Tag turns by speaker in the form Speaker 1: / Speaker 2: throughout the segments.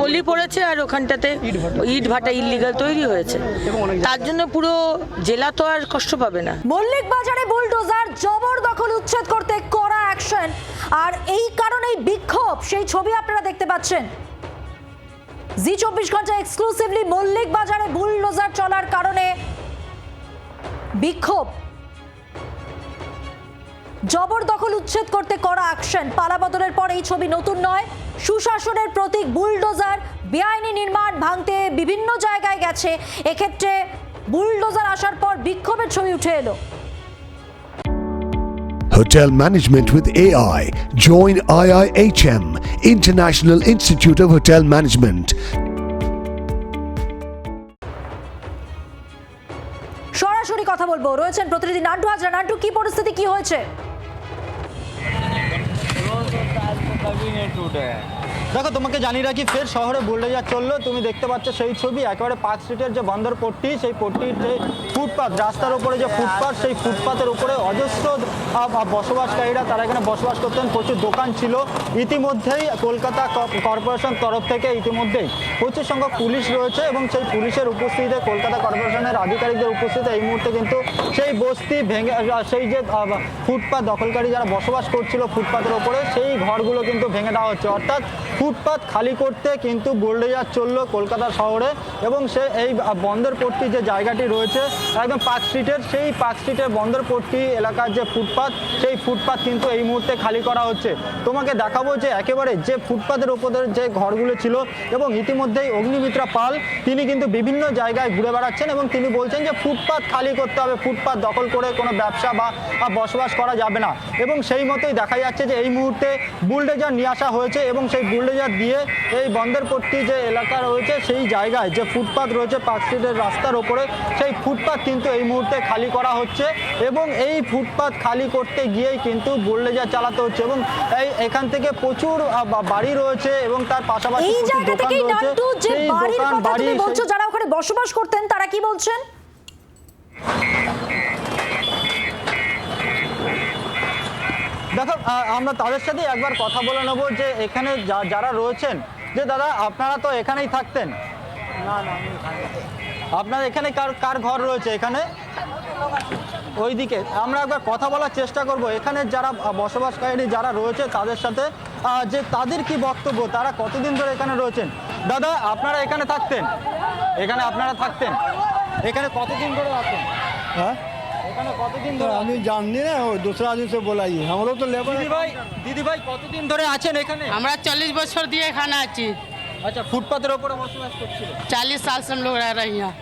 Speaker 1: পলি পড়েছে আর ওখানটাতে ইট ভাটা ইল্লিগাল তৈরি হয়েছে, তার জন্য পুরো জেলা তো আর কষ্ট পাবে না।
Speaker 2: মল্লিক বাজারে বুলডোজার জবরদখল উচ্ছেদ করতে কড়া অ্যাকশন, আর এই কারণেই বিক্ষোভ। সেই ছবি আপনারা দেখতে পাচ্ছেন। জি 24 ঘন্টা এক্সক্লুসিভলি মল্লিক বাজারে বুলডোজার চলার কারণে বিক্ষোভ, জবরদখল উচ্ছেদ করতে কড়া অ্যাকশন। পালাবদলের পর এই ছবি নতুন নয়, সুশাসনের প্রতীক বুলডোজার বেআইনি নির্মাণ ভাঙতে বিভিন্ন জায়গায় গেছে। এক্ষেত্রে বুলডোজার আসার পর বিক্ষোভের ছবি উঠে এলো।
Speaker 3: Hotel Management with AI. Join IIHM, International Institute of Hotel Management.
Speaker 2: সরাসরি কথা বলবো, রয়েছেন প্রতিনিধি নান্টু হাজরা। নান্টু, কি পরিস্থিতি, কি হয়েছে?
Speaker 4: দেখো, তোমাকে জানিয়ে রাখি, ফের শহরে বুলডোজার চললো। তুমি দেখতে পাচ্ছ সেই ছবি, একেবারে পার্ক স্ট্রিটের যে বন্দর পট্টি, সেই পট্টির যে ফুটপাথ, রাস্তার উপরে যে ফুটপাথ, সেই ফুটপাথের উপরে অজস্র বসবাসকারীরা তারা এখানে বসবাস করতেন। প্রচুর দোকান ছিল। ইতিমধ্যেই কলকাতা কর্পোরেশন তরফ থেকে ইতিমধ্যেই প্রচুর সংখ্যক পুলিশ রয়েছে এবং সেই পুলিশের উপস্থিতিতে, কলকাতা কর্পোরেশনের আধিকারিকদের উপস্থিতিতে এই মুহূর্তে কিন্তু সেই বস্তি ভেঙে, সেই যে ফুটপাথ দখলকারী যারা বসবাস করছিল ফুটপাথের ওপরে, সেই ঘরগুলো কিন্তু ভেঙে দেওয়া হচ্ছে। অর্থাৎ ফুটপাথ খালি করতে কিন্তু বুলডোজার চললো কলকাতা শহরে। এবং সে এই বন্দরপট্টি যে জায়গাটি রয়েছে একদম পার্ক স্ট্রিটের, সেই পার্ক স্ট্রিটের বন্দরপট্টি এলাকার যে ফুটপাথ, সেই ফুটপাথ কিন্তু এই মুহূর্তে খালি করা হচ্ছে। তোমাকে দেখাবো যে একেবারে যে ফুটপাথের ওপরে যে ঘরগুলো ছিল, এবং ইতিমধ্যেই অগ্নিমিত্রা পাল তিনি কিন্তু বিভিন্ন জায়গায় ঘুরে বেড়াচ্ছেন এবং তিনি বলছেন যে ফুটপাথ খালি করতে হবে, ফুটপাথ দখল করে কোনো ব্যবসা বা বসবাস করা যাবে না। এবং সেই মতোই দেখা যাচ্ছে যে এই মুহূর্তে বুলডোজার নিয়ে আসা হয়েছে এবং সেই বুলডোজার দিয়ে এই বন্দরপট্টি যে এলাকা রয়েছে সেই জায়গায় যে ফুটপাথ রয়েছে পার্ক স্ট্রিটের রাস্তার ওপরে, সেই ফুটপাথ কিন্তু এই মুহূর্তে খালি করা হচ্ছে। এবং এই ফুটপাথ খালি করতে গিয়েই কিন্তু বুলডোজার চালাতে হচ্ছে। এবং এখান থেকে প্রচুর বাড়ি রয়েছে এবং তার পাশাপাশি
Speaker 2: এই
Speaker 4: প্রচুর
Speaker 2: জায়গা
Speaker 4: দোকান
Speaker 2: থেকেই
Speaker 4: রয়েছে।
Speaker 2: নান্টু, যে
Speaker 4: সেই
Speaker 2: বাড়ির
Speaker 4: দোকান
Speaker 2: কথা
Speaker 4: বাড়ি
Speaker 2: তুমি বলছো, যারা ওখানে বসবাস করতেন তারা কি বলছেন?
Speaker 4: দেখো, আমরা তাদের সাথে একবার কথা বলে নেব যে এখানে যারা রয়েছেন, যে দাদা আপনারা তো এখানেই থাকতেন। না না, আপনার এখানে কার ঘর রয়েছে? এখানে ওইদিকে আমরা একবার কথা বলার চেষ্টা করব এখানে যারা বসবাসকারী যারা রয়েছে তাদের সাথে, যে তাদের কি বক্তব্য, তারা কতদিন ধরে এখানে রয়েছেন। দাদা, আপনারা এখানে থাকতেন? এখানে আপনারা থাকতেন? এখানে কতদিন ধরে আছেন?
Speaker 5: हाँ
Speaker 4: এখানে কতদিন ধরে?
Speaker 5: আমি জানি না, ও दूसरा आदमी से बोलाइए, हम लोग तो लेबर।
Speaker 4: দিদি ভাই কতদিন ধরে আছেন এখানে?
Speaker 6: हमरा 40 बছর দিয়ে এখানে আছি।
Speaker 4: আচ্ছা, ফুটপাথের উপরে বসবাস করছিল।
Speaker 6: 40 साल से हम लोग रह रहे हैं यहाँ।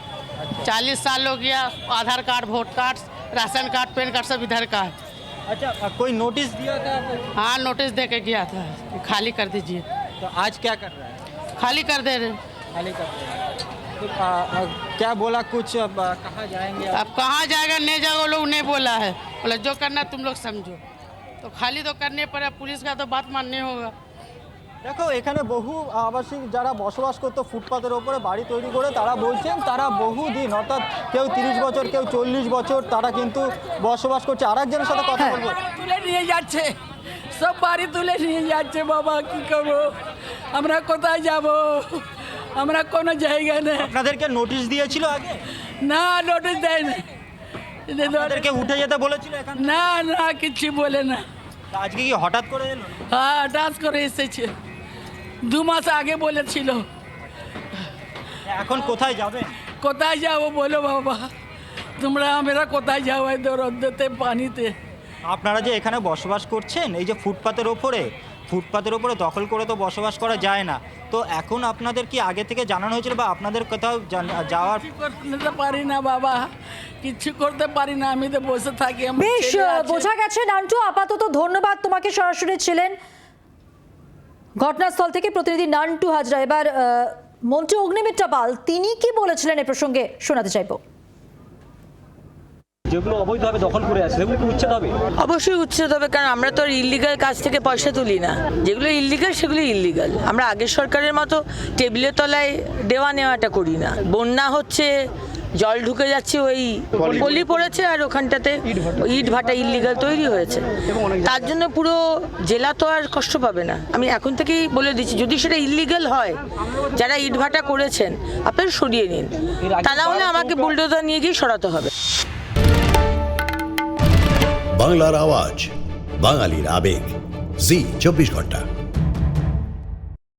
Speaker 6: 40 साल हो गया। Aadhaar card, vote card, ration card, PAN card सब इधर का है।
Speaker 4: अच्छा, कोई नोटिस दिया था?
Speaker 6: हाँ, नोटिस दे के गया था कि खाली कर दीजिए।
Speaker 4: तो आज क्या कर रहा है?
Speaker 6: खाली कर दे रहे।
Speaker 4: खाली कर रहे हैं। तो क्या बोला कुछ? अब कहाँ जाएंगे आप?
Speaker 6: अब कहाँ जाएगा, नहीं जाएगा, वो लोग नहीं बोला है। बोला जो करना तुम लोग समझो। तो खाली तो करने पड़े, पुलिस का तो बात मानने होगा।
Speaker 4: দেখো, এখানে বহু আবাসিক যারা বসবাস করতো ফুটপাথের ওপরে বাড়ি তৈরি করে, তারা বলছেন তারা বহুদিন, অর্থাৎ কেউ 30 বছর, কেউ 40 বছর তারা কিন্তু বসবাস করছে। আরেকজনের সাথে কথা বলবো।
Speaker 7: তুলে নিয়ে যাচ্ছে, সব বাড়ি তুলে নিয়ে যাচ্ছে। বাবা কি করবো, আমরা কোথায় যাব? আমরা কোনো জায়গা নেই।
Speaker 4: আপনাদেরকে নোটিশ দিয়েছিল আগে?
Speaker 7: না, নোটিশ দেয় না।
Speaker 4: আপনাদেরকে উঠে যেতে বলেছিল এখান থেকে?
Speaker 7: না না, কিছু বলে না।
Speaker 4: আজকে কি হঠাৎ করে এলো?
Speaker 7: হ্যাঁ, ডান্স করে এসেছে। 2 মাস আগে বলেছিল।
Speaker 4: এখন কোথায় যাবে?
Speaker 7: কোথায় যাবো বলো বাবা, তোমরা আমরা কোথায় যাবো এই রোদ্দুরে পানিতে?
Speaker 4: আপনারা যে এখানে বসবাস করছেন, এই যে ফুটপাথের ওপরে দখল করে তো বসবাস করা যায় না, তো এখন আপনাদের কি আগে থেকে জানানো হয়েছিল বা আপনাদের কোথাও যাওয়ার?
Speaker 7: কিছু করতে পারি না বাবা, কিছু করতে পারি না, আমি তো বসে থাকি। আমার
Speaker 2: বেশ,
Speaker 7: ছেলে আছে।
Speaker 2: বোঝা গেছে নান্টু। আপাতত ধন্যবাদ তোমাকে। সরাসরি ছিলেন ঘটনাস্থল থেকে প্রতিনিধি নান্টু হাজরা। এবার মন্ত্রী অগ্নিমিত্রা পাল তিনি কি বলেছিলেন এ প্রসঙ্গে শোনাতে চাইবো।
Speaker 8: যেগুলো অবৈধভাবে দখল করে আছে সেগুলো কি উচ্ছেদ হবে?
Speaker 1: অবশ্যই উচ্ছেদ হবে, কারণ আমরা তো আর ইল্লিগাল কাজ থেকে পয়সা তুলি না। যেগুলো ইল্লিগাল সেগুলো ইল্লিগাল। আমরা আগের সরকারের মতো টেবিলের তলায় দেওয়া নেওয়াটা করি না। বন্যা হচ্ছে, জল ঢুকে যাচ্ছে, ওই পলি পড়েছে, আর ওখানটাতে ইট ভাটা ইল্লিগাল তৈরি হয়েছে। তার জন্য পুরো জেলা তো আর কষ্ট পাবে না। আমি এখন থেকেই বলে দিচ্ছি, যদি সেটা ইল্লিগাল হয়, যারা ইট ভাটা করেছেন আপনারা সরিয়ে নিন, তা না হলে আমাকে বুলডোজার নিয়ে গিয়ে সরাতে হবে।
Speaker 9: বাংলার আওয়াজ, বাঙালির আবেগ, জি 24 ঘন্টা।